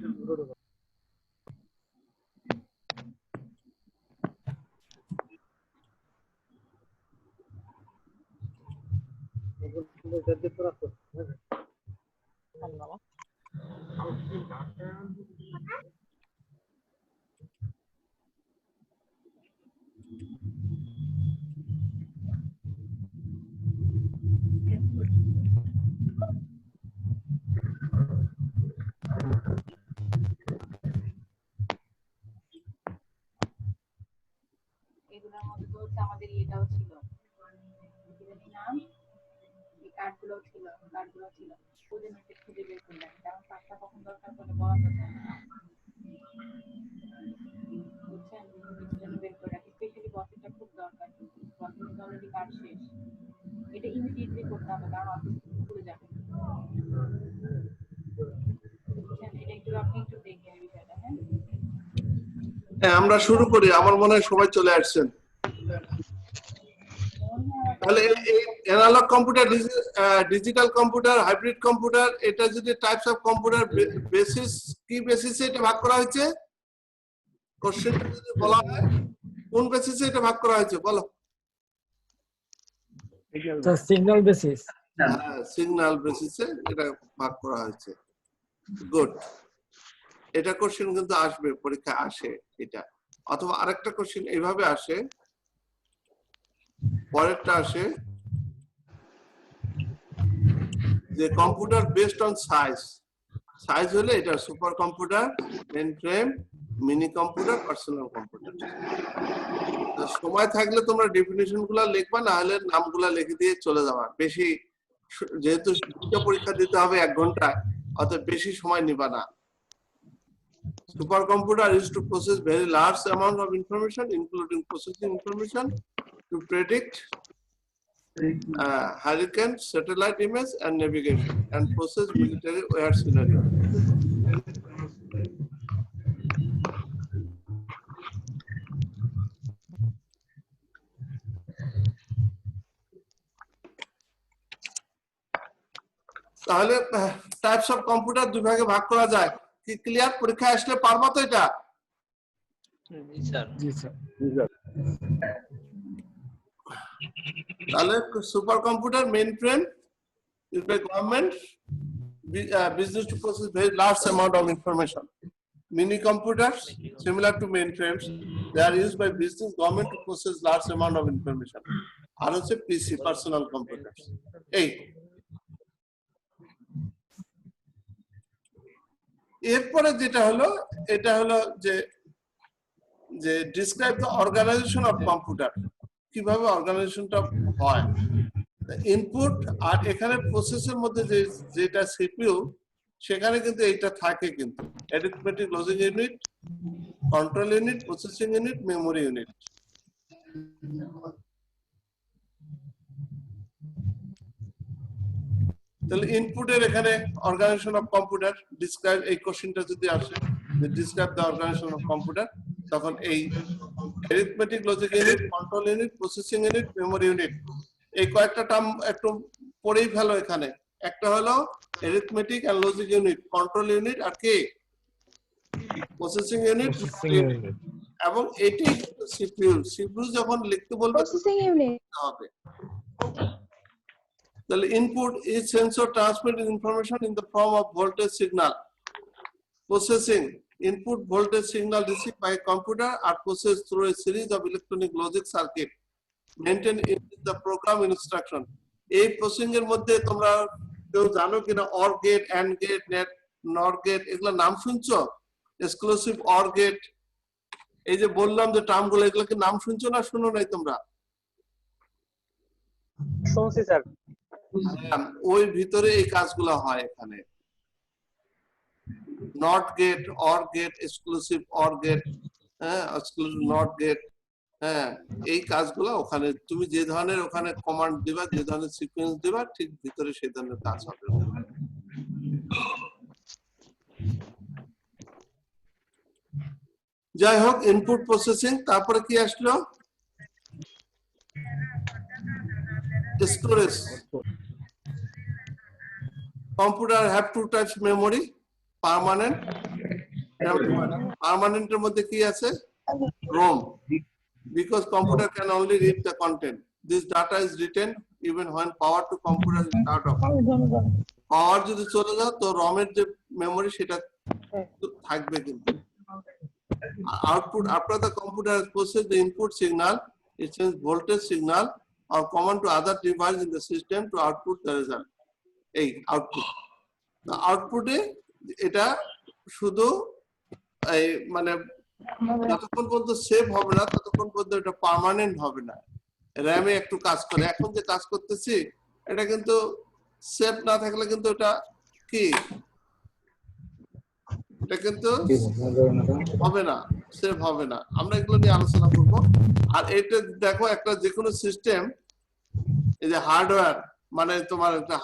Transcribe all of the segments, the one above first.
এগুলোর মধ্যে তো হচ্ছে আমাদের এটাও ছিল, নাম এই কার্ডগুলো ছিল, কোঅর্ডিনেটেড খুঁজে বের করলাম, কারণ কার্ডটা কখন দরকার পড়ে বলা যাবে না, বুঝছেন? কিছু জন্য বের করে রাখি, স্পেশালি বসেরটা খুব দরকার, বসের কিন্তু অলরেডি কার্ড শেষ, এটা ইমিডিয়েটলি করতে হবে কারণ অফিস খুলে যাবে, বুঝছেন? এটা একটু আপনি একটু দেখবেন বিষয়টা। হ্যাঁ হ্যাঁ, আমরা শুরু করি, আমার মনে হয় সবাই চলে আসছেন। তাহলে এই analog computer, digital computer, hybrid computer, এটা যদি টাইপস অফ কম্পিউটার বেসিস, কি বেসিসে এটা ভাগ করা হয়েছে? কোশ্চেনটা যদি বলা হয় কোন বেসিসে এটা ভাগ করা হয়েছে বলো। Signal basis. হ্যাঁ, সিগন্যাল বেসিসে এটা ভাগ করা হয়েছে। গুড। এটা কোশ্চেন কিন্তু আসবে, পরীক্ষা আসে এটা, অথবা আরেকটা কোশ্চেন এইভাবে আসে, পরেরটা আসে যে computer based on size, size হলে এটা super computer, main frame, mini computer, personal computer. সময় থাকলে তোমরা ডেফিনিশন গুলা লিখবা, না হলে নামগুলা লিখে দিয়ে চলে যাবা। বেশি, যেহেতু দুটো পরীক্ষা দিতে হবে 1 ঘন্টায়, অতএব বেশি সময় নিবা না। Supercomputer is to process very large amount of information, including processing information to predict hurricane, satellite image, and navigation, and process military weather scenario. তাহলে টাইপস অফ কম্পিউটার দুই ভাগে ভাগ করা যায়। কি ক্লিয়ার? পরীক্ষা আসলে পারবা তো এটা? জি স্যার। জি স্যার। তাহলে super computer, main frame is by government business to process very large amount of information. Mini computers similar to mainframes, they are used by business government to process large amount of information. আর হচ্ছে পিসি, personal computer. এই এরপরে যেটা হলো, এটা হলো যে describe the organisation of computer, কিভাবে অর্গানাইজেশনটা হয়। ইনপুট আর এখানে প্রসেসের মধ্যে যেটা সিপিইউ, সেখানে কিন্তু এইটা থাকে, কিন্তু arithmetic logic unit, control unit, processing unit, memory unit. তাহলে ইনপুটের এখানে অর্গানাইজেশন অফ কম্পিউটার ডিসক্রাইব, এই কোশ্চেনটা যদি আসে যে describe the organisation of computer, তখন এই arithmetic logic unit, control unit, processing unit, memory unit, এই কয়েকটা টার্ম একটু পড়েই ফেলো এখানে। একটা হলো arithmetic and logic unit, control unit, আর কি প্রসেসিং ইউনিট, এবং এটি সিপিইউ। সিপিইউ যখন লিখতে বলবে প্রসেসিং ইউনিট হবে। তাহলে input is sensor transmit information in the form of voltage signal. Processing input voltage signal received by a computer are processed through a series of electronic logic circuit maintained in the program instruction. এই processing এর মধ্যে তোমরা কেউ জানো কিনা or gate, and gate, net, nor gate, এগুলো নাম শুনছো? এক্সক্লুসিভ অর গেট, এই যে বললাম যে টার্মগুলো, এগুলো কি নাম শুনছো না শুনো নাই তোমরা? শুনছি স্যার। ওই ভিতরে এই কাজগুলো হয় এখানে। Not gate, or gate, exclusive or gate, হ্যাঁ, এক্সক্লুসিভ নট গেট, হ্যাঁ, এই কাজগুলো ওখানে তুমি যে ধরনের ওখানে কমান্ড দিবা, যে ধরনের সিকোয়েন্স দিবা, ঠিক ভিতরে সেই ধরনের কাজ হবে। যাই হোক, ইনপুট প্রসেসিং, তারপরে কি আসলো? Storage. Computer have to types memory, permanent পার্মানেন্টের মধ্যে কি আছে? ROM, because computer can only read the content. This data is written even when power to computer is turned off. পাওয়ার যদি চলে যায় তো ROM এর যে মেমরি সেটা থাকবে কিন্তু। Output after the computer has processed the input signal, it sends voltage signal or command to other device in the system to output the result. এই আউটপুট, আউটপুটে এটা শুধু এই মানে যতক্ষণ পর্যন্ত সেভ হবে না ততক্ষণ পর্যন্ত এটা পার্মানেন্ট হবে না, র্যামে একটু কাজ করে। এখন যে কাজ করতেছি এটা কিন্তু সেভ না থাকলে কিন্তু এটা কি, এটা কিন্তু হবে না, সেভ হবে না। আমরা এগুলো নিয়ে আলোচনা করব। আর এটা দেখো একটা যে কোনো সিস্টেম, এই যে হার্ডওয়্যার মানে তোমার একটা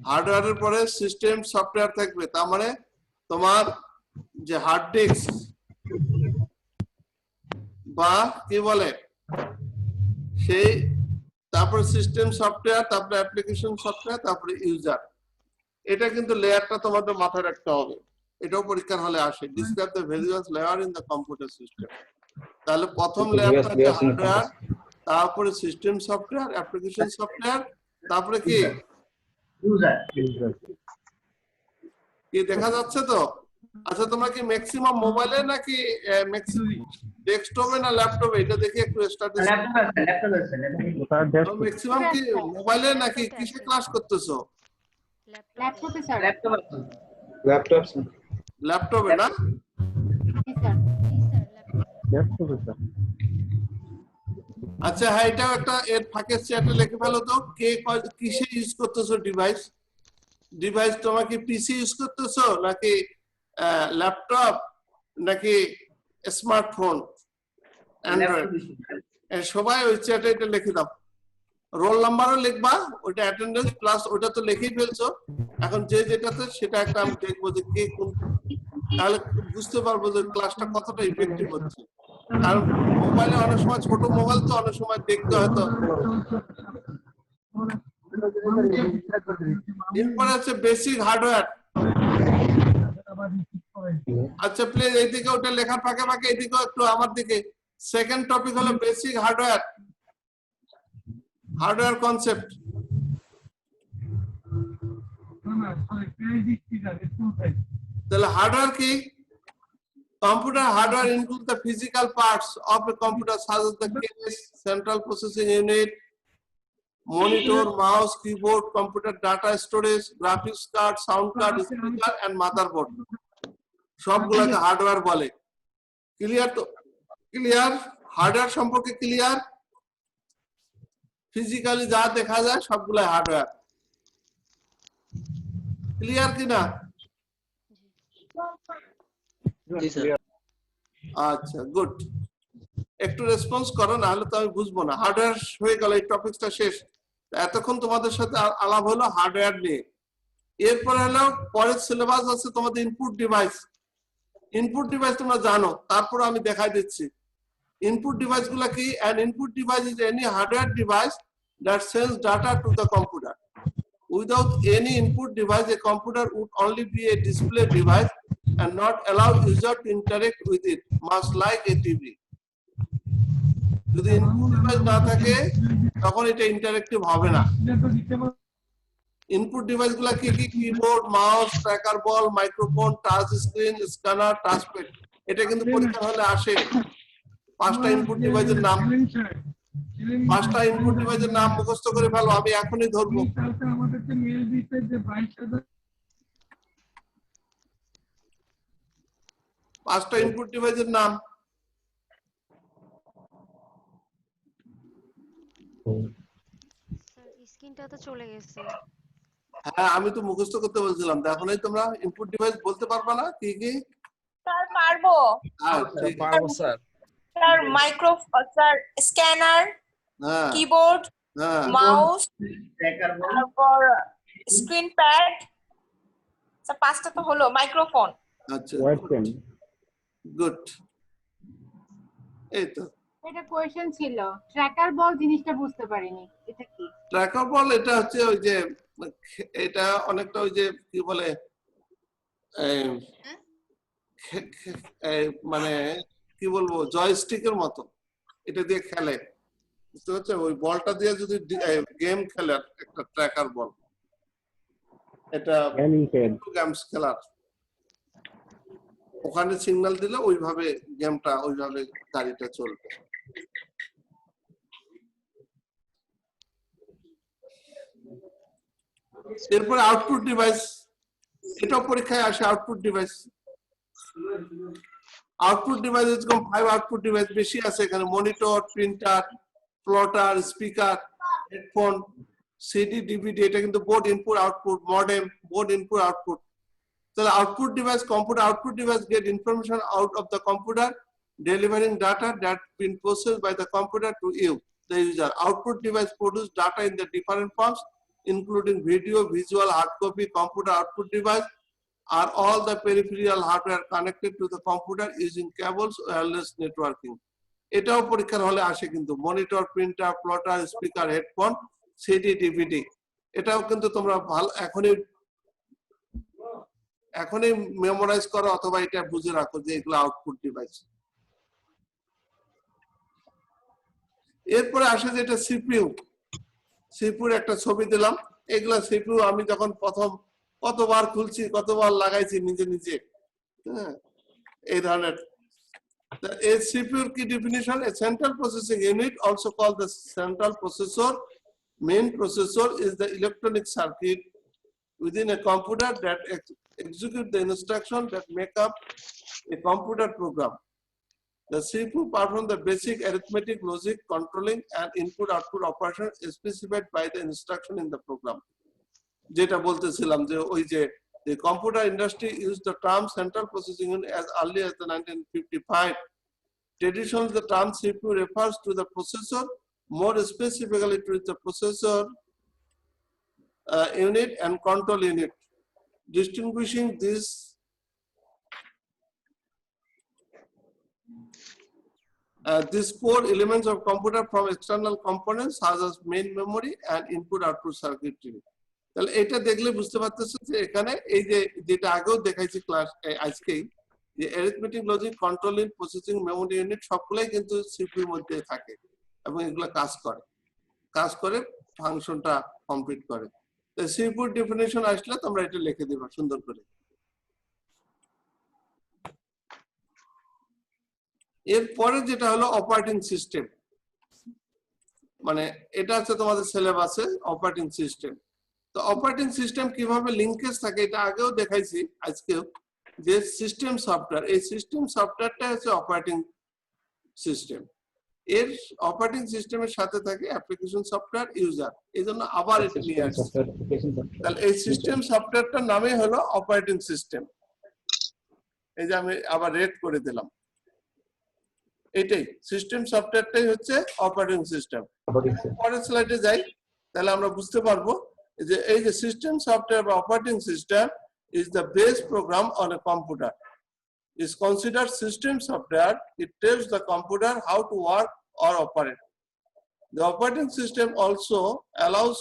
হার্ডওয়্যারের পরে সিস্টেম সফটওয়্যার থাকবে, তার মানে তোমার যে হার্ড ডিস্ক বা কি বলে সেই, তারপরে সিস্টেম সফটওয়্যার, তারপরে অ্যাপ্লিকেশন সফটওয়্যার, তারপরে ইউজার। এটা কিন্তু লেয়ারটা তোমাদের মাথায় রাখতে হবে, এটাও পরীক্ষার হলে আসে। Describe the various layer in the computer system. তাহলে প্রথম লেয়ারটা হচ্ছে হার্ডওয়্যার, তারপরে সিস্টেম সফটওয়্যার, অ্যাপ্লিকেশন সফটওয়্যার, তারপরে কি ইউজার। কি দেখা যাচ্ছে তো? আচ্ছা তোমরা কি ম্যাক্সিমাম মোবাইলে নাকি ডেস্কটপে না ল্যাপটপে, এটা দেখি একটু স্ট্যাটিস্টিক্স। ম্যাক্সিমাম কি মোবাইলে নাকি কিসে ক্লাস করতেছো? ল্যাপটপে স্যার। ল্যাপটপে না? আচ্ছা হ্যাঁ, এটাও একটা এর ফাঁকে চ্যাটে লিখে ফেলো তো, কে কিসে ইউজ করতেছো ডিভাইস। ডিভাইস তোমার কি পিসি ইউজ করতেছো নাকি ল্যাপটপ নাকি স্মার্টফোন অ্যান্ড্রয়েড? সবাই ওই চ্যাটে এটা লিখে দাও। রোল নাম্বারও লিখবা, ওটা অ্যাটেন্ডেন্স প্লাস ওটা তো লিখেই ফেলছো। এখন যে যেটাতে সেটা একটা আমি দেখবো যে কে কোন, তাহলে বুঝতে পারবো যে ক্লাসটা কতটা ইফেক্টিভ হচ্ছে। কারণ মোবাইলে অনেক সময় ছোট মোবাইল তো অনেক সময় দেখতে হয়তো। এরপরে হচ্ছে বেসিক হার্ডওয়্যার। আচ্ছা প্লিজ এইদিকে ওটা লেখার ফাঁকে ফাঁকে এদিকে একটু আমার দিকে। সেকেন্ড টপিক হলো বেসিক হার্ডওয়্যার, হার্ডওয়্যার কনসেপ্ট। তাহলে হার্ডওয়্যার কি? Computer hardware includes the physical parts of a computer such as the case, central processing unit, monitor, mouse, keyboard, computer data storage, graphics card, sound card, speaker and motherboard. সবগুলোকে hardware বলে। Clear তো? Clear? Hardware সম্পর্কে clear? Physically যা দেখা যায় সবগুলো hardware. Clear কিনা? আচ্ছা গুড, একটু রেসপন্স করো, না হলে তো আমি বুঝবো না। হার্ডওয়্যার হয়ে গেল, এই টপিকটা শেষ। এতক্ষণ তোমাদের সাথে আলাপ হলো হার্ডওয়্যার নিয়ে। এরপরে হলো পরের সিলেবাস আছে তোমাদের ইনপুট ডিভাইস। ইনপুট ডিভাইস তোমরা জানো, তারপর আমি দেখাই দিচ্ছি ইনপুট ডিভাইস গুলা কি। An input device is any hardware device that sends data to the computer. Without any input device, a computer would only be a display device and not allow user to interact with it, much like a TV. যদি input device না থাকে তখন এটা interactive হবে না। Input device গুলা কি কি? Keyboard, mouse, tracker ball, microphone, touch screen, scanner, touchpad. এটা কিন্তু পরীক্ষা হলে আসে। পাঁচটা ইনপুট ডিভাইসের নাম, পাঁচটা ইনপুট ডিভাইসের নাম মুখস্থ করে ফেলো, আমি এখনই ধরবো। পাঁচটা ইনপুট ডিভাইসের নাম। স্ক্রিনটা তো চলে গেছে। হ্যাঁ আমি তো মুখস্থ করতে বলছিলাম, দেখো নাই তোমরা ইনপুট ডিভাইস বলতে পারবা না কি কি? স্যার পারবো। পারবো sir. Sir sir scanner, keyboard, mouse, তারপর স্ক্রিন প্যাড। স্যার পাঁচটা তো হলো। মাইক্রোফোন। আচ্ছা গুড, এই তো। এটা কোয়েশ্চেন ছিল, ট্র্যাকার বল জিনিসটা বুঝতে পারিনি, এটা কি? ট্র্যাকার বল এটা হচ্ছে ওই যে এটা অনেকটা ওই যে কি বলে মানে কি বলবো জয়স্টিকের মতো, এটা দিয়ে খেলে, বুঝতে পারছো? ওই বলটা দিয়ে যদি গেম খেলার একটা ট্র্যাকার বল, এটা গেমস খেলার, ওখানে সিগন্যাল দিলে ওইভাবে গেমটা ওইভাবে গাড়িটা চলবে। এরপরে আউটপুট ডিভাইস, এটাও পরীক্ষায় আসে। আউটপুট ডিভাইস, আউটপুট ডিভাইস এরকম 5 আউটপুট ডিভাইস বেশি আছে এখানে: monitor, printer, plotter, speaker, headphone, CD, DVD. এটা কিন্তু board input output, modem, board input output. তাহলে output device, computer output device get information out of the computer, delivering data that been processed by the computer to you, the user. Output device produce data in the different forms, including video, visual, hard copy. Computer output device are all the peripheral hardware connected to the computer using cables, wireless networking. এটাও পরীক্ষার হলে আসে কিন্তু: monitor, printer, plotter, speaker, headphone, CD, DVD. এটাও কিন্তু তোমরা ভালো এখনই মেমোরাইজ করো অথবা এটা বুঝে রাখো যে এগুলো আউটপুট ডিভাইস। এরপরে আসে যেটা সিপিইউ। সিপিইউর একটা ছবি দিলাম। এগুলা সিপিইউ আমি যখন প্রথম কতবার খুলছি, কতবার লাগাইছি নিজে নিজে, হ্যাঁ, এই ধরনের। A CPU key definition: a central processing unit, also called the central processor. Main processor is the electronic circuit within a computer that execute the instruction that make up a computer program. The CPU performs the basic arithmetic, logic, controlling, and input-output operation specified by the instruction in the program. যেটা বলতেছিলাম যে ওই যে the computer industry used the term central processing unit as early as the 1955. Traditionally, the term CPU refers to the processor, more specifically to the processor unit and control unit. Distinguishing these four elements of computer from external components such as main memory and input-output circuitry. তাহলে এটা দেখলে বুঝতে পারতেছো যে এখানে এই যে যেটা আগেও দেখাইছি ক্লাস আজকেই, যে arithmetic, logic, control unit, processing, memory unit সবগুলাই কিন্তু সিপিইউ এর মধ্যে থাকে এবং এগুলো কাজ করে ফাংশনটা কমপ্লিট করে। তো সিপিইউ ডেফিনিশন আসলে তোমরা এটা লিখে দিবা সুন্দর করে। এরপরে যেটা হলো অপারেটিং সিস্টেম, মানে এটা হচ্ছে তোমাদের সিলেবাসে অপারেটিং সিস্টেম। তো অপারেটিং সিস্টেম কিভাবে লিংকেজ থাকে এটা আগেও দেখাইছি, আজকেও, যে সিস্টেম সফটওয়্যার, এই সিস্টেম সফটওয়্যারটা হচ্ছে অপারেটিং সিস্টেম। এর অপারেটিং সিস্টেমের সাথে থাকে অ্যাপ্লিকেশন সফটওয়্যার, ইউজার। এই জন্য আবার এটা নিয়ে আসছে। তাহলে এই সিস্টেম সফটওয়্যারটার নামই হলো অপারেটিং সিস্টেম। এই যে আমি আবার রেড করে দিলাম, এটাই সিস্টেম সফটওয়্যারটাই হচ্ছে অপারেটিং সিস্টেম। পরের স্লাইডে যাই, তাহলে আমরা বুঝতে পারবো যে এই যে সিস্টেম সফটওয়্যার বা operating system is the base program on a computer. Is considered system software. It tells the computer how to work or operate. The operating system also allows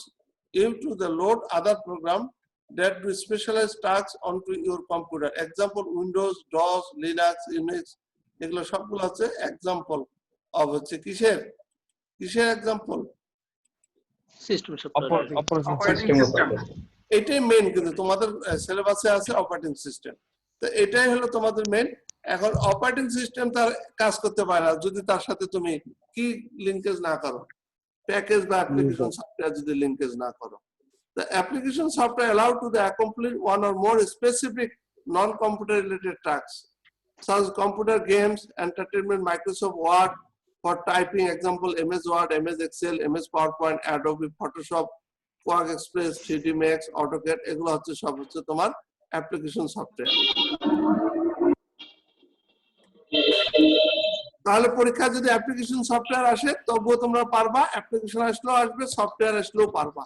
you to load other program that do specialized tasks onto your computer. Example: Windows, DOS, Linux, Unix. এগুলো সবগুলো হচ্ছে example of হচ্ছে কিসের example? System software, operating system. এটাই main, কিন্তু তোমাদের সিলেবাসে আছে অপারেটিং সিস্টেম। তো এটাই হলো তোমাদের মেইন। এখন অপারেটিং সিস্টেম তার কাজ করতে পারে না যদি তার সাথে তুমি কি লিংকেজ না করো, প্যাকেজ বা অ্যাপ্লিকেশন সফটওয়্যার যদি লিংকেজ না করো। The application software allow to the accomplish one or more specific non-computer related tasks, such as computer games, entertainment, Microsoft Word for typing, example MS Word, MS Excel, MS PowerPoint, Adobe Photoshop, Quark Express, 3D Max, AutoCAD। এগুলো হচ্ছে সব হচ্ছে তোমার application software. তাহলে পরীক্ষায় যদি application software আসে তবুও তোমরা পারবা, অ্যাপ্লিকেশন আসলেও আসবে, সফটওয়্যার আসলেও পারবা।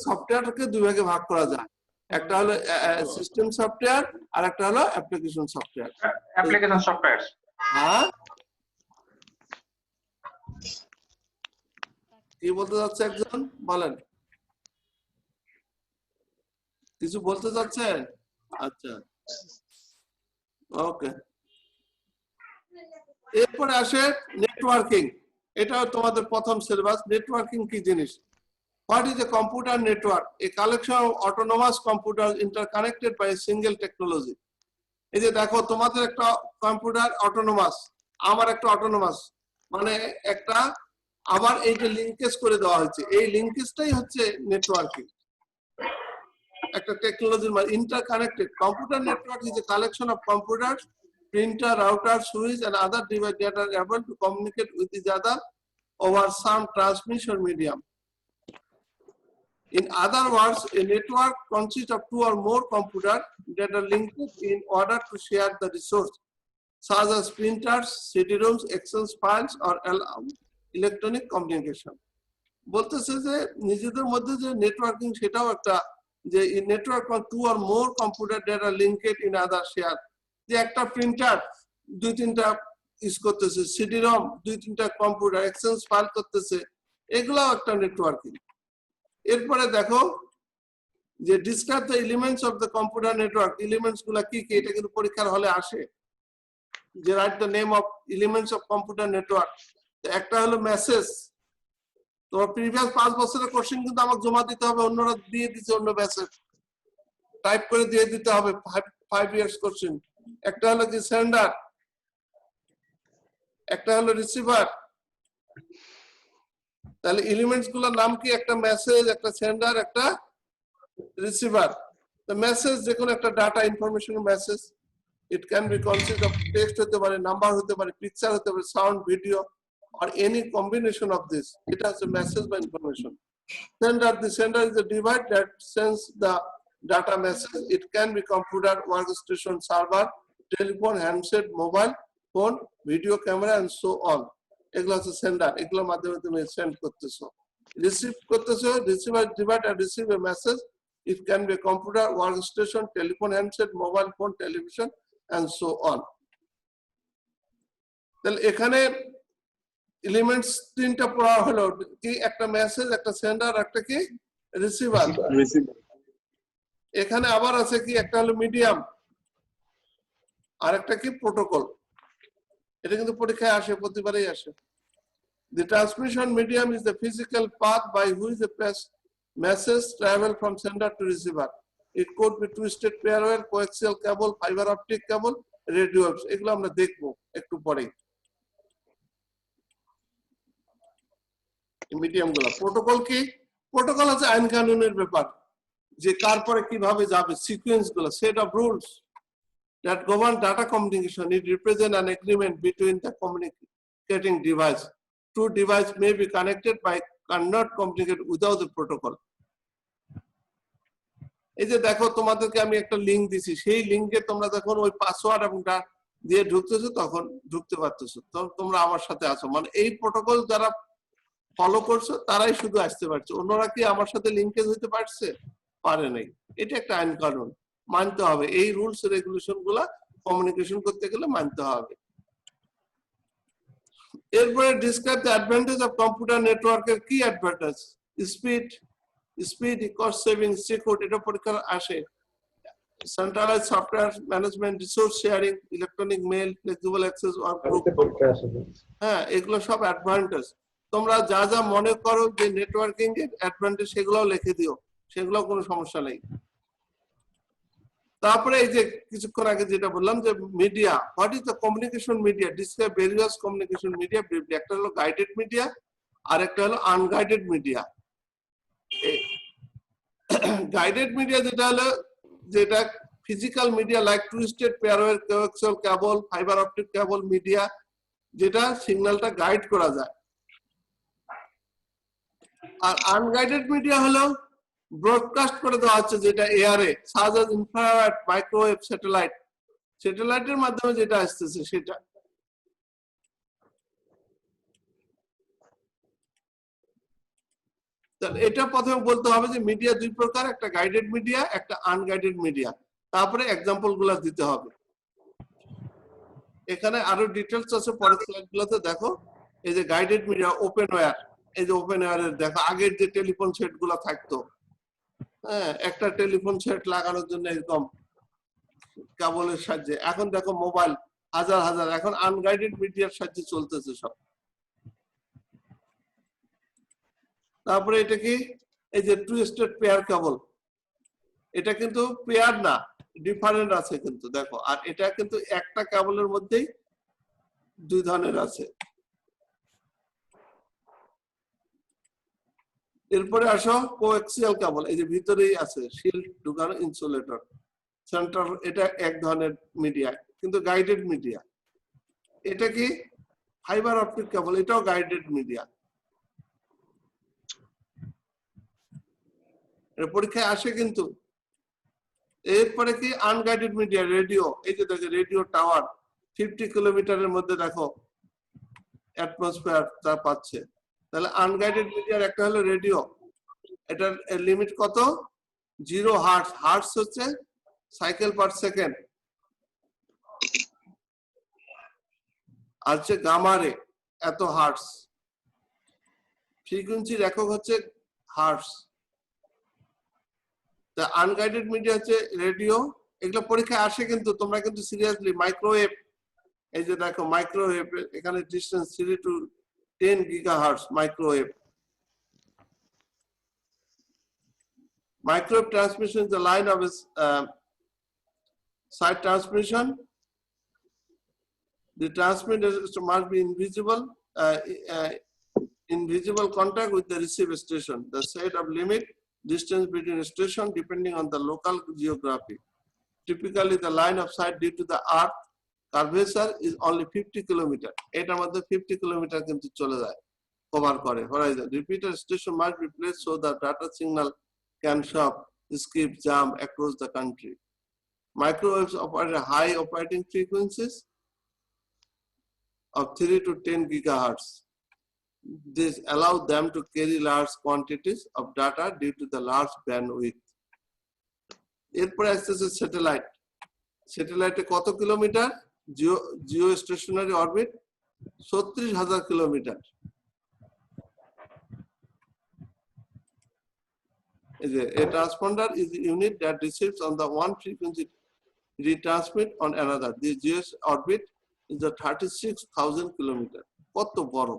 সফটওয়্যারকে দুই ভাগে ভাগ করা যায়, একটা হলো সিস্টেম সফটওয়্যার আর একটা হলো অ্যাপ্লিকেশন সফটওয়্যার। অ্যাপ্লিকেশন সফটওয়্যার, হ্যাঁ, কি বলতে যাচ্ছে একজন বলেন? কিছু বলতে চাচ্ছেন? আচ্ছা, ওকে। এরপরে আসে নেটওয়ার্কিং। এটা তোমাদের প্রথম সিলেবাস। নেটওয়ার্কিং কি জিনিস? What is a computer network? A collection of autonomous computers interconnected by a single technology. এই যে দেখো তোমাদের একটা কম্পিউটার অটোনোমাস, আমার একটা অটোনোমাস, মানে একটা আবার এই যে লিঙ্কেজ করে দেওয়া হয়েছে, এই লিঙ্কেজটাই হচ্ছে নেটওয়ার্কিং। একটা টেকনোলজির মানে interconnected computer network is a collection of computer, printer, router, switch and other devices that are able to communicate with each other over some transmission medium. In other words, a network consists of two or more computers that are linked in order to share the resource, such as printers, CD-ROMs, Excel files, or electronic communication. বলতেছে যে নিজেদের মধ্যে যে networking সেটাও একটা, যে network two or more computer that are linked in other share. যে একটা প্রিন্টার দুই তিনটা ইউজ করতেছে, CD-ROM দুই তিনটা কম্পিউটার এক্সেল ফাইল করতেছে, এগুলাও একটা নেটওয়ার্কিং। এরপরে দেখো যে describe the elements of the computer network. Elements গুলা কি কি, এটা কিন্তু পরীক্ষার হলে আসে, যে write the name of elements of computer network. একটা হলো মেসেজ। তোমার প্রিভিয়াস 5 বছরের কোশ্চেন কিন্তু আমাকে জমা দিতে হবে, অন্যরা দিয়ে দিচ্ছে অন্য মেসেজ, টাইপ করে দিয়ে দিতে হবে 5 ইয়ার্স কোশ্চেন। একটা হলো কি সেন্ডার, একটা হলো রিসিভার। তাহলে এলিমেন্টস গুলোর নাম কি? একটা মেসেজ, একটা সেন্ডার, একটা রিসিভার। দ্য মেসেজ যে কোনো একটা data information message, it can be consist of text হতে পারে, নাম্বার হতে পারে, পিকচার হতে পারে, sound, video or any combination of this. It has a message by information. Sender, the sender is a device that sends the data message. It can be computer, workstation, server, telephone, handset, mobile phone, video camera and so on. এগুলো হচ্ছে sender, এগুলোর মাধ্যমে তুমি send করতেছো। Receive করতেছো, receiver device and receive a message. It can be a computer, workstation, telephone, handset, mobile phone, television and so on. তাহলে এখানে elements তিনটা পড়া হলো কি? একটা মেসেজ, একটা সেন্ডার, একটা কি রিসিভার। এখানে আবার আছে কি? একটা হলো মিডিয়াম আর একটা কি প্রোটোকল। এটা কিন্তু পরীক্ষায় আসে, প্রতিবারই আসে। The transmission medium is the physical path by which the message travel from sender to receiver. It could be twisted pair wire, coaxial cable, fiber optic cable, radio waves. এগুলো আমরা দেখবো একটু পরেই। মিডিয়াম গুলা। প্রোটোকল কি? Protocol হচ্ছে আইন কানুনের ব্যাপার, যে কার পরে কিভাবে যাবে, সিকোয়েন্স গুলো, set of rules that govern data communication. It represents an agreement between the communicating device. Two devices may be connected but cannot communicate without the protocol. এই যে দেখো তোমাদেরকে আমি একটা লিংক দিছি, সেই লিংকে তোমরা যখন ওই পাসওয়ার্ড এবং দিয়ে ঢুকতেছো তখন ঢুকতে পারতেছো, তোমরা আমার সাথে আছো, মানে এই প্রোটোকল যারা ফলো করছো তারাই শুধু আসতে পারছে, অন্যরা কি আমার সাথে লিংকেজ হইতে পারছে? পারে নাই। এটা একটা আইন কানুন, মানতে হবে। এই রুলস রেগুলেশন গুলা কমিউনিকেশন করতে গেলে মানতে হবে। এরপরে describe the advantage of computer নেটওয়ার্কের কি advantage? Speed, cost saving, secure, এটা পরীক্ষার আসে। Centralise software management, resource sharing, electronic mail, flexible access work group. হ্যাঁ, এগুলো সব অ্যাডভান্টেজ। তোমরা যা যা মনে করো যে নেটওয়ার্কিং এর অ্যাডভান্টেজ সেগুলোও লিখে দিও, সেগুলো কোনো সমস্যা নেই। তারপরে এই যে কিছুক্ষণ আগে যেটা বললাম যে media, what is the communication media? Describe various communication media briefly. একটা হলো গাইডেড মিডিয়া আর একটা হলো আনগাইডেড মিডিয়া। গাইডেড মিডিয়া যেটা হলো, যেটা physical media like twisted pair wire, coaxial cable, fibre optic cable media, যেটা সিগন্যালটা গাইড করা যায়। আর আনগাইডেড মিডিয়া হলো ব্রডকাস্ট করে দেওয়া হচ্ছে, যেটা এয়ারে, সাজ আস ইনফ্রারেড, মাইক্রোওয়েভ, স্যাটেলাইটের মাধ্যমে যেটা আসতেছে সেটা। এটা প্রথমে বলতে হবে যে মিডিয়া দুই প্রকার, একটা গাইডেড মিডিয়া, একটা আনগাইডেড মিডিয়া। তারপরে এক্সাম্পল গুলা দিতে হবে। এখানে আরো ডিটেলস আছে পরের স্লাইড গুলোতে দেখো। এই যে গাইডেড মিডিয়া, ওপেন ওয়্যার, এই যে ওপেন ওয়্যারের দেখো আগের যে টেলিফোন সেট গুলা থাকতো, হ্যাঁ, একটা টেলিফোন সেট লাগানোর জন্য এরকম কেবলের সাহায্যে। এখন দেখো মোবাইল হাজার হাজার, এখন আনগাইডেড মিডিয়ার সাহায্যে চলতেছে সব। তারপরে এটা কি, এই যে টু স্টেট পেয়ার কেবল, এটা কিন্তু পেয়ার না, ডিফারেন্ট আছে কিন্তু দেখো। আর এটা কিন্তু একটা কেবলের মধ্যেই দুই ধরনের আছে। এরপরে আসো কোএক্সিয়াল কেবল, এই যে ভিতরেই আছে শিল্ড ঢুকানো ইনসুলেটর সেন্টার, এটা এক ধরনের মিডিয়া কিন্তু গাইডেড মিডিয়া। এটা কি ফাইবার অপটিক কেবল, এটাও গাইডেড মিডিয়া। এটা পরীক্ষায় আসে কিন্তু। এরপরে কি আনগাইডেড মিডিয়া, রেডিও, এই যে দেখো রেডিও টাওয়ার 50 কিলোমিটারের মধ্যে দেখো অ্যাটমসফিয়ার তা পাচ্ছে। তাহলে আনগাইডেড মিডিয়ার একটা হলো রেডিও, এটার লিমিট কত, 0 হার্টজ। হার্টজ হচ্ছে সাইকেল পার সেকেন্ড। আর হচ্ছে গামারে এত হার্টজ, ফ্রিকোয়েন্সির একক হচ্ছে হার্টজ। তা আনগাইডেড মিডিয়া হচ্ছে রেডিও, এগুলো পরীক্ষায় আসে কিন্তু, তোমরা কিন্তু সিরিয়াসলি। মাইক্রোওয়েভ, এই যে দেখো মাইক্রোওয়েভ, এখানে distance 3 to 10 gigahertz microwave. Microwave transmission is the line of side transmission. The transmitter must be invisible contact with the receiver station. The set of limit distance between station depending on the local geography. Typically, the line of sight due to the earth curvature is only 50 kilometer. এটার মধ্যে 50 kilometre কিন্তু চলে যায়, cover করে horizon. Repeater station must be placed so that data signal can shop, skip, jump across the country. Microwaves operate at high operating frequencies of 3 to 10 gigahertz. This allows them to carry large quantities of data due to the large bandwidth. এরপরে আসতেছে satellite. স্যাটেলাইটে কত kilometre, geostationary orbit 36,000 kilometre. A transponder is the unit that receives on the one frequency, retransmit on another. The GS orbit is the 36,000 kilometer. কত বড়!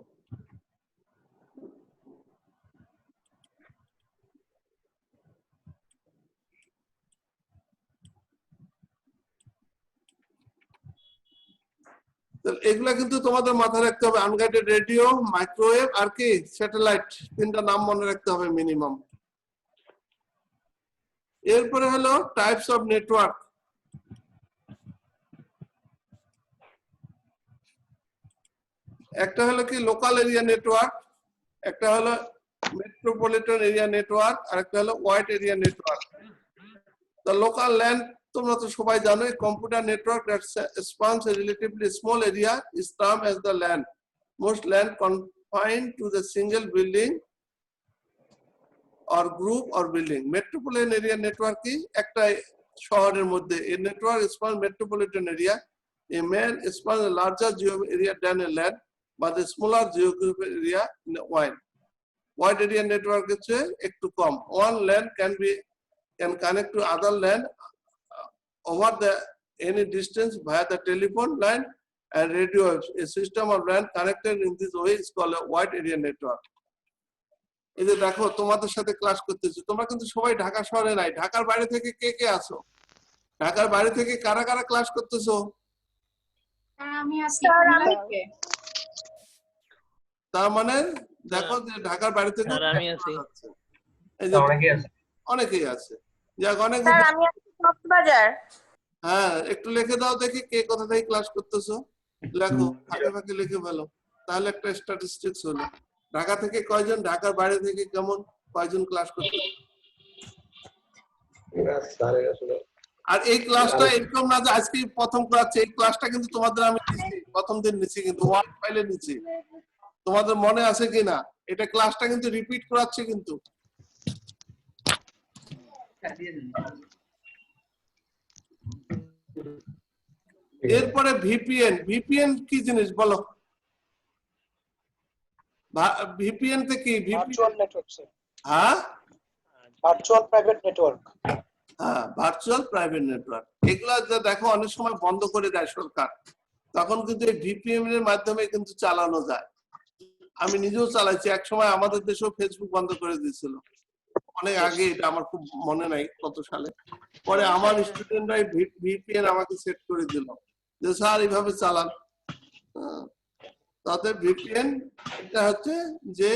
এগুলা কিন্তু তোমাদের মাথায় রাখতে হবে। আনগাইডেড রেডিও, মাইক্রোওয়েভ আর কি স্যাটেলাইট, তিনটা নাম মনে রাখতে হবে মিনিমাম। এরপরে হলো টাইপস অফ নেটওয়ার্ক। একটা হলো কি লোকাল এরিয়া নেটওয়ার্ক, একটা হলো মেট্রোপলিটন এরিয়া নেটওয়ার্ক, আর একটা হলো wide area network. The local LAN তোমরা তো সবাই জানো, computer network that spans a relatively small area is termed as the LAN. Most LAN confined to the single building or group or building. Metropolitan area network কি একটা শহরের মধ্যে, a network spans metropolitan area. A man spans a larger geo area than a LAN, but a smaller geographic area wide. Wide area network হচ্ছে একটু কম। One LAN can connect to other LAN over the any distance via the telephone line and radio waves. A system of LAN connected in this way is called a wide area network. এই যে দেখো তোমাদের সাথে class করতেছি, তোমরা কিন্তু সবাই ঢাকা শহরে নাই। ঢাকার বাইরে থেকে কে কে আসো? ঢাকার বাইরে থেকে কারা কারা ক্লাস করতেছো? আমি আছি। তার মানে দেখো যে ঢাকার বাইরে থেকে আমি আছি। এই যে অনেকেই আছে। যাক, অনেক। স্যার আমি আছি কক্সবাজার। হ্যাঁ, একটু লিখে দাও দেখি কে কোথা থেকে ক্লাস করতেছো। লেখো, ফাঁকে ফাঁকে লিখে ফেলো, তাহলে একটা স্ট্যাটিস্টিক্স হলো। ঢাকা থেকে কয়জন, ঢাকার বাইরে থেকে কেমন কয়জন ক্লাস করতে। আর এই ক্লাসটা এরকম না যে আজকে প্রথম ক্লাস, এই ক্লাসটা কিন্তু তোমাদের আমি প্রথম দিন নিচ্ছি, কিন্তু ওয়ার্ড ফাইলে নিচ্ছি। তোমাদের মনে আছে কিনা, এটা ক্লাসটা কিন্তু রিপিট করাচ্ছে কিন্তু। এরপরে ভিপিএন। ভিপিএন কি জিনিস বলো? ভিপিএন তে কি? Virtual network. হ্যাঁ, ভার্চুয়াল প্রাইভেট নেটওয়ার্ক। হ্যাঁ, ভার্চুয়াল প্রাইভেট নেটওয়ার্ক, এগুলা যা দেখো অনেক সময় বন্ধ করে দেয় সরকার, তখন কিন্তু এই ভিপিএন এর মাধ্যমে কিন্তু চালানো যায়। আমি নিজেও চালাইছি, এক সময় আমাদের দেশেও ফেসবুক বন্ধ করে দিয়েছিল, অনেক আগে, এটা আমার খুব মনে নাই কত সালে। পরে আমার স্টুডেন্টরাই ভিপিএন আমাকে সেট করে দিল যে স্যার এইভাবে চালান। তাতে ভিপিএন এটা হচ্ছে যে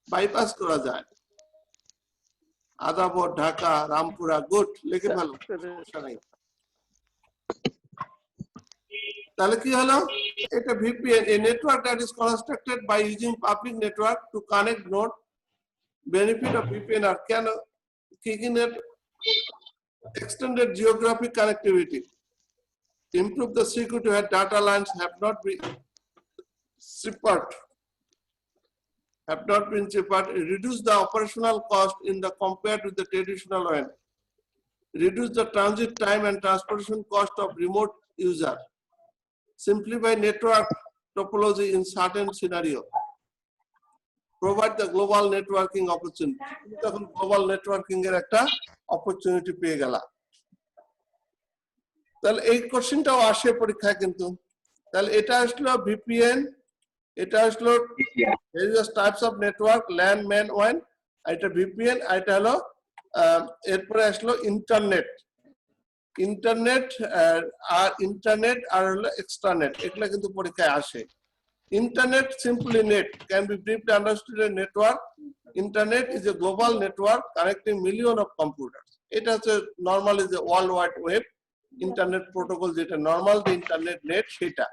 বাইপাস করা যায়। আদাবর, ঢাকা, রামপুরা, গুড, লিখে ফেলো, সমস্যা নাই। তাহলে কি হলো, এটা VPN, a network that is constructed by using public network to connect node. Benefit of VPN are can kicking it extended geographic connectivity, improve the security where data lines have not been separate, reduce the operational cost in the compared with the traditional one, reduce the transit time and transportation cost of remote user, simplify network topology in certain scenario, provide the global networking opportunity. তখন global networking এর একটা opportunity পেয়ে গেলা। তাহলে এই কোশ্চেনটাও আসে পরীক্ষায় কিন্তু। তাহলে এটা আসলো ভিপিএন, এটা আসলো various types of network, LAN, MAN, WAN, এটা ভিপিএন, এটা হলো এরপরে আসলো ইন্টারনেট। ইন্টারনেট আর হলো এক্সট্রানেট, এগুলা কিন্তু পরীক্ষায় আসে। Internet, simply net, can be briefly understood as network. Internet is a global network connecting millions of computers. It has a normal is a world wide web internet protocol, যেটা normal the internet net সেটা।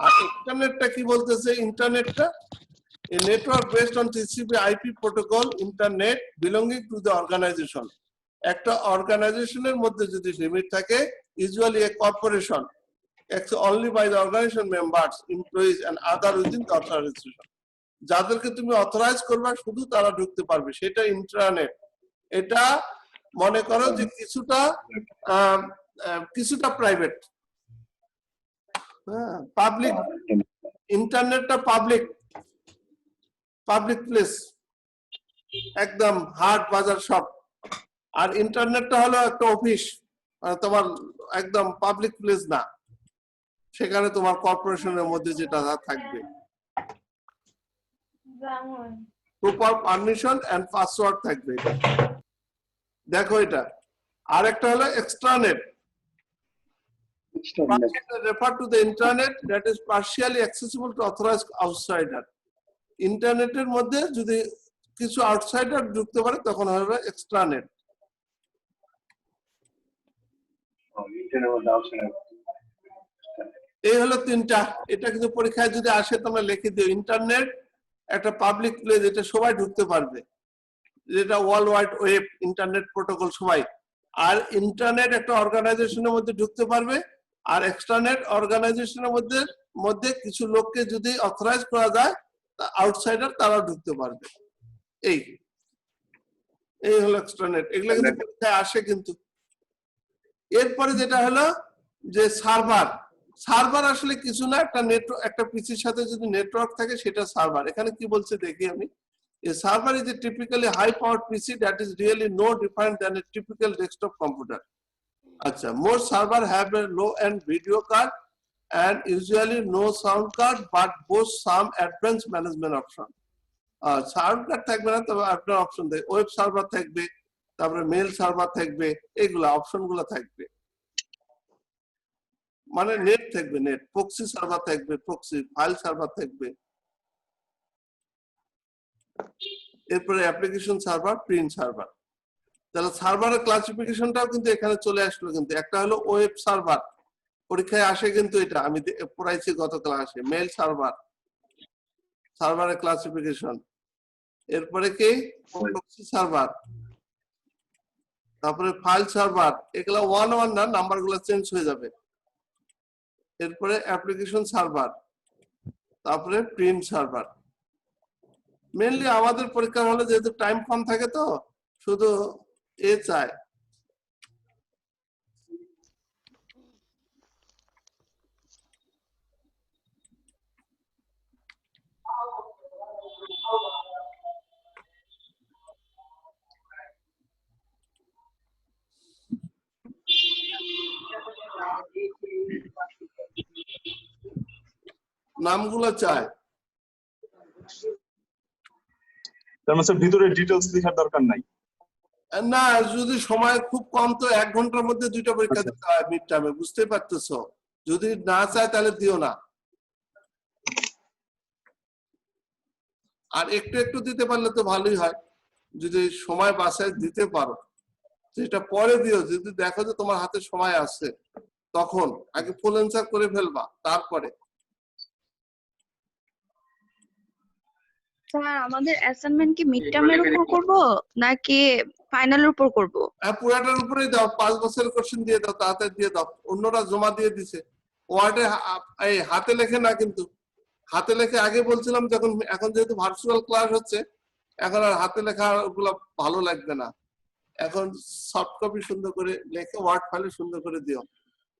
আর ইন্টারনেটটা কি বলতেছে, ইন্টারনেটটা a network based on TCP/IP protocol, internet belonging to the organization. একটা অর্গানাইজেশনের মধ্যে যদি limit থাকে, usually a corporation, only by the organization members, employees and other within the authorization. যাদেরকে তুমি অথরাইজ করবে শুধু তারা ঢুকতে পারবে, সেটা ইন্টারনেট। এটা মনে করো যে কিছুটা প্রাইভেট, হ্যাঁ, পাবলিক। ইন্টারনেটটা পাবলিক প্লেস, একদম হাট বাজার সব। আর ইন্টারনেটটা হলো একটা অফিস, তোমার একদম পাবলিক প্লেস না, সেখানে তোমার কর্পোরেশনের মধ্যে যেটা থাকবে। প্রপার পারমিশন এন্ড পাসওয়ার্ড থাকবে। দেখো এটা। আর একটা হলো এক্সট্রানেট, refer to the internet that is partially accessible to authorized outsider. ইন্টারনেটের মধ্যে যদি কিছু আউটসাইডার ঢুকতে পারে তখন হবে এক্সট্রানেট। এই হলো তিনটা। এটা কিন্তু পরীক্ষায় যদি আসে তোমরা লিখে দিও, ইন্টারনেট একটা পাবলিক প্লেস, এটা সবাই ঢুকতে পারবে, যেটা world wide web internet protocol সবাই। আর ইন্টারনেট একটা অর্গানাইজেশনের মধ্যে ঢুকতে পারবে, আর এক্সট্রানেট অর্গানাইজেশনের মধ্যে কিছু লোককে যদি অথরাইজ করা যায়, আউটসাইডার তারা ঢুকতে পারবে। এই হলো এক্সট্রানেট, এগুলো কিন্তু পরীক্ষায় আসে কিন্তু। এরপরে যেটা হলো যে সার্ভার আসলে কিছু না, একটা পিসির সাথে যদি নেটওয়ার্ক থাকে সেটা সার্ভার। এখানে কি বলছে দেখি আমি। A server is a typically high-powered PC that is really no different than a typical desktop computer. Acha, most servers have a low-end video card and usually no sound card, but boast some advanced management option. Sound card থাকবে না, তবে আপনার option দেয়, web server থাকবে, তারপরে mail server থাকবে, এগুলা option গুলো থাকবে। মানে নেট থাকবে, নেট, প্রক্সি সার্ভার থাকবে, প্রক্সি ফাইল সার্ভার থাকবে। এরপরে অ্যাপ্লিকেশন সার্ভার, প্রিন্ট সার্ভার। তাহলে সার্ভারের ক্লাসিফিকেশনটাও কিন্তু এখানে চলে আসলো কিন্তু। একটা হলো ওয়েব সার্ভার, পরীক্ষায় আসে কিন্তু, এটা আমি পড়াইছি গত ক্লাসে। মেল সার্ভার, সার্ভারের ক্লাসিফিকেশন। এরপরে কি প্রক্সি সার্ভার, তারপরে ফাইল সার্ভার, এগুলা 1 না, নাম্বারগুলো চেঞ্জ হয়ে যাবে। এরপরে অ্যাপ্লিকেশন সার্ভার, তারপরে প্রিন্ট সার্ভার। মেইনলি আমাদের পরীক্ষা হলে যেহেতু টাইম কম থাকে তো শুধু চায়। নামগুলো চায়। তার মানে স্যার ভিতরে ডিটেইলস লেখার দরকার নাই। না, যদি সময় খুব কম তো 1 ঘন্টার মধ্যে 2টা পরীক্ষা দিতে হয় মিড টার্মে, বুঝতে পারতেছো? যদি না চায় তাহলে দিও না। আর একটু একটু দিতে পারলে তো ভালোই হয়, যদি সময় বাসায় দিতে পারো। সেটা পরে দিও, যদি দেখো যে তোমার হাতে সময় আছে তখন আগে ফুল অ্যান্সার করে ফেলবা, তারপরে। স্যার আমাদের অ্যাসাইনমেন্ট কি মিড টার্মের উপর করব নাকি ফাইনালের উপর করব? হ্যাঁ, পুরাটার উপরেই দাও, 5 বছরের কোশ্চেন দিয়ে দাও, তাড়াতাড়ি দিয়ে দাও। অন্যরা জমা দিয়ে দিছে ওয়ার্ডে, এই হাতে লেখে না কিন্তু। হাতে লেখে আগে বলছিলাম যখন, এখন যেহেতু ভার্চুয়াল ক্লাস হচ্ছে এখন আর হাতে লেখা ওগুলো ভালো লাগবে না। এখন সফট কপি সুন্দর করে লেখে ওয়ার্ড ফাইলে সুন্দর করে দিও।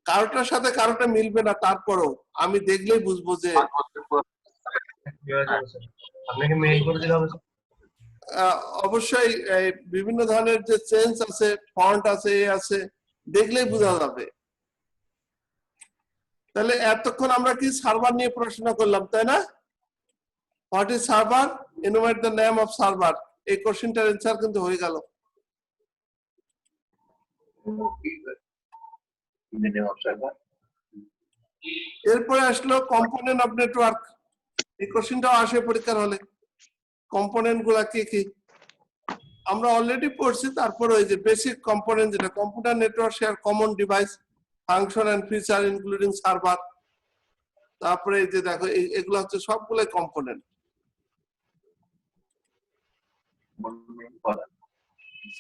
কারোটার সাথে কারোটা মিলবে না, তারপরেও আমি দেখলেই বুঝবো যে আপনাকে মেইল করে দিলে হবে। অবশ্যই বিভিন্ন ধরনের যে চেঞ্জ আছে, ফন্ট আছে, এ আছে, দেখলেই বোঝা যাবে। তাহলে এতক্ষণ আমরা কি সার্ভার নিয়ে পড়াশোনা করলাম, তাই না? What is server, enumerate the name of server, এই কোশ্চেনটার অ্যানসার কিন্তু হয়ে গেল। এরপরে আসলো কম্পোনেন্ট অফ নেটওয়ার্ক। এই কোশ্চেনটাও আসে পরীক্ষার হলে। কম্পোনেন্ট গুলা কি কি আমরা অলরেডি পড়ছি, তারপর ওই যে বেসিক কম্পোনেন্ট, যেটা computer network share common device, function and feature including server. তারপরে এই যে দেখো এগুলো হচ্ছে সবগুলো component.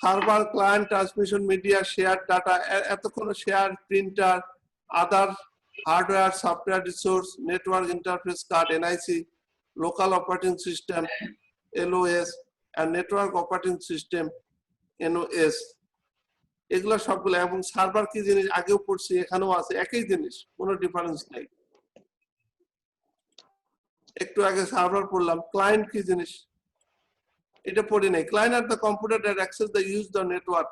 Server, client, transmission, media, share data, এতক্ষণ share, printer, other hardware, software resource, network interface card, NIC, local operating system LOS, and network operating system NOS, এগুলো সবগুলো। এবং সার্ভার কি জিনিস আগেও পড়ছি, এখানেও আছে, একই জিনিস, কোনো ডিফারেন্স নেই। একটু আগে সার্ভার পড়লাম। ক্লায়েন্ট কি জিনিস এটা পড়ি নাই। Client are the computer that access the use the network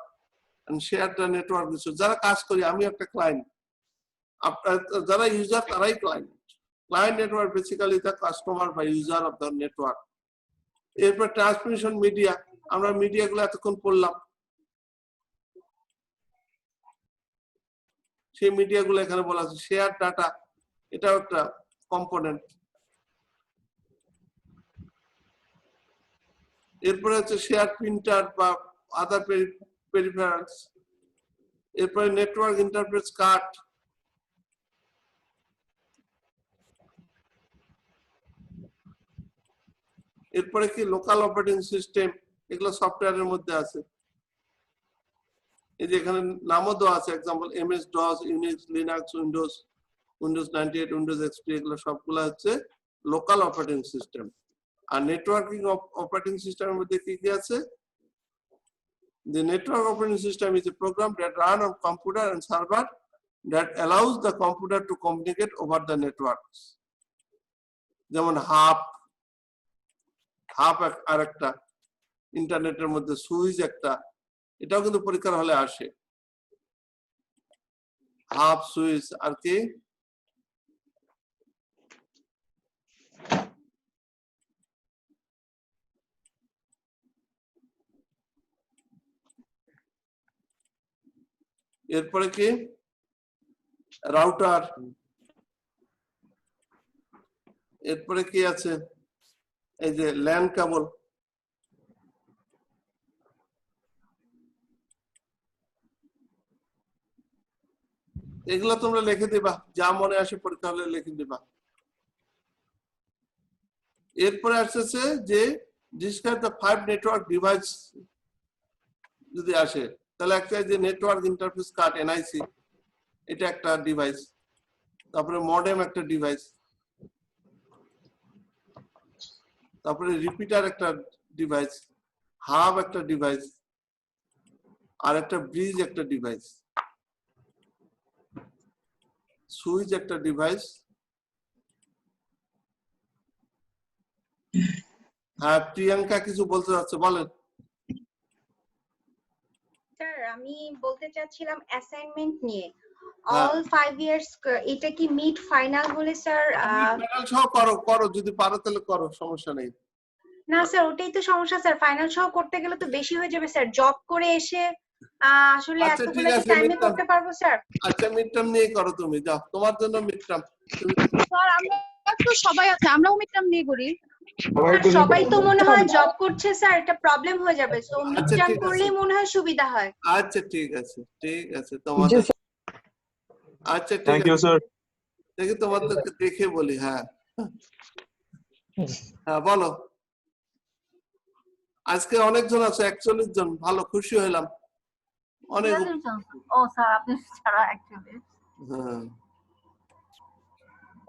and share the network resource. যারা কাজ করি, আমি একটা ক্লায়েন্ট, যারা ইউজার তারাই client. Client network basically the customer বা ইউজার অফ দ্য নেটওয়ার্ক। এরপর ট্রান্সমিশন মিডিয়া, আমরা মিডিয়া গুলো এতক্ষণ পড়লাম, সেই মিডিয়া গুলো এখানে বলা আছে। শেয়ার ডাটা, এটাও একটা কম্পোনেন্ট। এরপরে হচ্ছে শেয়ার প্রিন্টার বা আদার পেরিফেরালস। এরপরে নেটওয়ার্ক ইন্টারফেস কার্ড, এরপরে কি লোকাল অপারেটিং সিস্টেম, এগুলো সফটওয়্যারের মধ্যে আছে। এই যে এখানে নামও দেওয়া আছে, example MS DOS, Unix, Linux, Windows, Windows 98, Windows XP, এগুলো সবগুলো হচ্ছে লোকাল অপারেটিং সিস্টেম। আর নেটওয়ার্কিং অপারেটিং সিস্টেমের মধ্যে কি কি আছে? The network operating system is a program that runs on computer and server that allows the computer to communicate over the networks. যেমন হাব আর একটা ইন্টারনেটের মধ্যে, সুইচ একটা, এটাও কিন্তু পরীক্ষার হলে আসে। হাব, সুইচ, আর কি এরপরে কি রাউটার, এরপরে কি আছে? এই যে ল্যান কেবল, এগুলো তোমরা লিখে দিবা, যা মনে আসে পরীক্ষা হলে লিখে দিবা। এরপরে আসছে যে ডিসক্রাইব দ্য 5 নেটওয়ার্ক ডিভাইস, যদি আসে তাহলে একটা যে নেটওয়ার্ক ইন্টারফেস কার্ড, এনআইসি, এটা একটা ডিভাইস। তারপরে মডেম একটা ডিভাইস, তারপরে রিপিটার একটা ডিভাইস, হাব একটা ডিভাইস, আর একটা ব্রিজ একটা ডিভাইস, সুইচ একটা ডিভাইস। হ্যাঁ, প্রিয়াঙ্কা কিছু বলতে চাচ্ছে, বলেন। স্যার আমি বলতে চাচ্ছিলাম অ্যাসাইনমেন্ট নিয়ে। অল 5 ইয়ার্স এটা কি মিড ফাইনাল বলে স্যার? ফাইনাল সহ করো করো, যদি পারো তাহলে করো, সমস্যা নেই। না স্যার, ওটাই তো সমস্যা স্যার, ফাইনাল সহ করতে গেলে তো বেশি হয়ে যাবে স্যার। জব করে এসে আসলে আচ্ছা, ঠিক এতগুলো কি আছে, টাইমে midterm। করতে পারবো স্যার? আচ্ছা, মিড টার্ম নিয়ে করো, তুমি যাও, তোমার জন্য মিড টার্ম। স্যার আমরা তো সবাই আছে, আমরাও মিড টার্ম নিয়ে করি। স্যার সবাই তো মনে হয় জব করছে স্যার, এটা প্রবলেম হয়ে যাবে। সো মিড আচ্ছা, টার্ম ঠিক আছে। করলেই মনে হয় সুবিধা হয়। আচ্ছা, ঠিক আছে, ঠিক আছে তোমাদের। আচ্ছা, ঠিক থ্যাংক ইউ আছে, স্যার। দেখি তোমাদেরকে দেখে বলি। হ্যাঁ হ্যাঁ, বলো। আজকে অনেকজন আছে, 41 জন, ভালো, খুশি হইলাম। অনেক ও স্যার, আপনি ছাড়া অ্যাকচুয়ালি হ্যাঁ,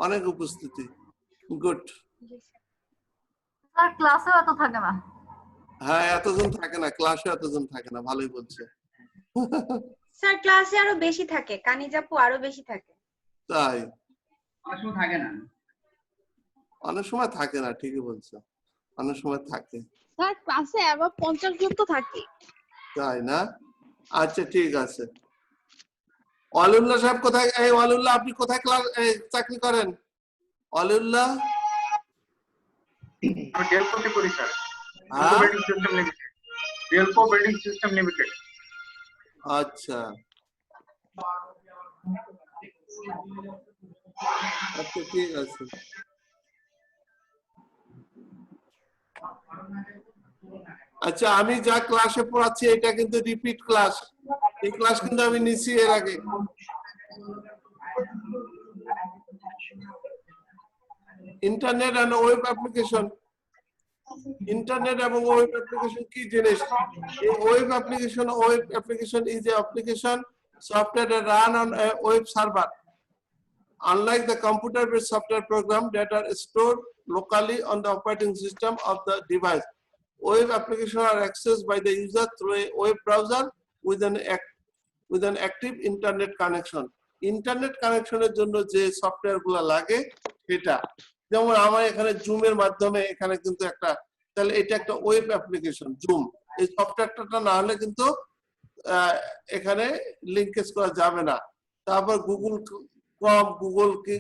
অনেক উপস্থিতি, গুড। স্যার ক্লাসেও এত থাকে না। হ্যাঁ, এতজন থাকে না ক্লাসে, এতজন থাকে না, ভালোই বলছে। স্যার ক্লাসে আরো বেশি থাকে, কানিজাপু আরো বেশি থাকে। তাই অনেক সময় থাকে না। অনেক সময় থাকে না, ঠিকই বলছো, অনেক সময় থাকে। স্যার ক্লাসে আবার 50 জন তো থাকে। তাই না? আচ্ছা, ঠিক আছে। ওয়ালিউল্লাহ সাহেব কোথায়? এই ওয়ালিউল্লাহ, আপনি কোথায় ক্লাস চাকরি করেন? ওয়ালিউল্লাহ, আমি ডেলকোতে করি স্যার। হ্যাঁ? Building system limited. Delco building system limited. আচ্ছা আচ্ছা, ঠিক আছে। আচ্ছা, আমি যা ক্লাসে পড়াচ্ছি এটা কিন্তু রিপিট ক্লাস। এই ক্লাস কিন্তু আমি নিছি এর আগে। Internet and web application. Internet এবং ওয়েব অ্যাপ্লিকেশন কি জিনিস? এই web application is a application software that run on a web server. Unlike the computer-based software program that are stored locally on the operating system of the device, web applications are accessed by the user through a web browser with an active internet connection. Internet কানেকশনের জন্য যে সফটওয়্যারগুলো লাগে সেটা, যেমন আমার এখানে জুমের মাধ্যমে এখানে কিন্তু একটা, তাহলে এটা একটা ওয়েব অ্যাপ্লিকেশন জুম। এই সফটওয়্যারটা না হলে কিন্তু এখানে লিংকেজ করা যাবে না। তারপর গুগল ক্রোম, গুগল কি,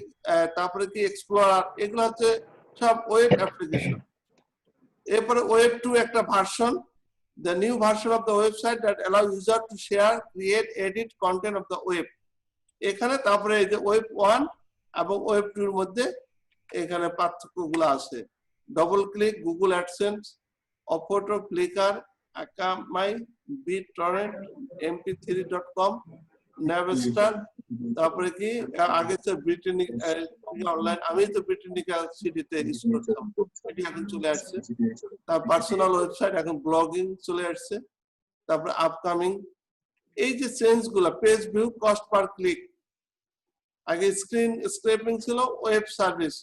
তারপরে কি এক্সপ্লোরার, এগুলো হচ্ছে সব ওয়েব অ্যাপ্লিকেশন। এরপরে ওয়েব 2 একটা version, the new version of the website that allows user to share, create, edit content of the web. এখানে তারপরে এই যে ওয়েব 1 এবং ওয়েব 2 এর মধ্যে এখানে পার্থক্যগুলো আছে। Double click, Google AdSense, Ofoto, Flickr, Akamai, BitTorrent, mp3.com, Napster, তারপরে কি আগে তো ব্রিটানিকা অনলাইন, আমি তো ব্রিটানিকা সিটিতে ইউজ করতাম, এটি এখন চলে আসছে। তার পার্সোনাল ওয়েবসাইট এখন ব্লগিং চলে আসছে। তারপরে আপকামিং, এই যে চেঞ্জ গুলা, page view, cost per click, আগে স্ক্রিন স্ক্রেপিং ছিল, ওয়েব সার্ভিস,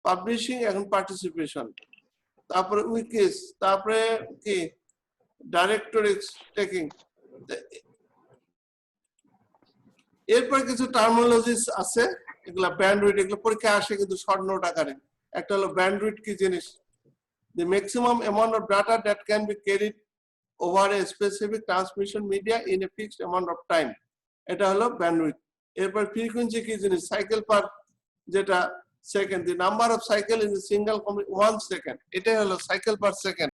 পাবলিশিং, এখন পার্টিসিপেশন, তারপরে উইকিস, তারপরে কি ডাইরেক্টরি টেকিং। এরপর কিছু টার্মিনোলজিস আছে, এগুলা ব্যান্ডউইথ, এগুলো পরীক্ষায় আসে কিন্তু শর্ট নোট আকারে। একটা হলো ব্যান্ডউইথ কি জিনিস? the maximum amount of data that can be carried over a specific transmission media in a fixed amount of time, এটা হলো ব্যান্ডউইথ। এরপর ফ্রিকোয়েন্সি কি জিনিস? সাইকেল পার যেটা second, the number of cycle in a single 1 second, এটা হলো cycle per second.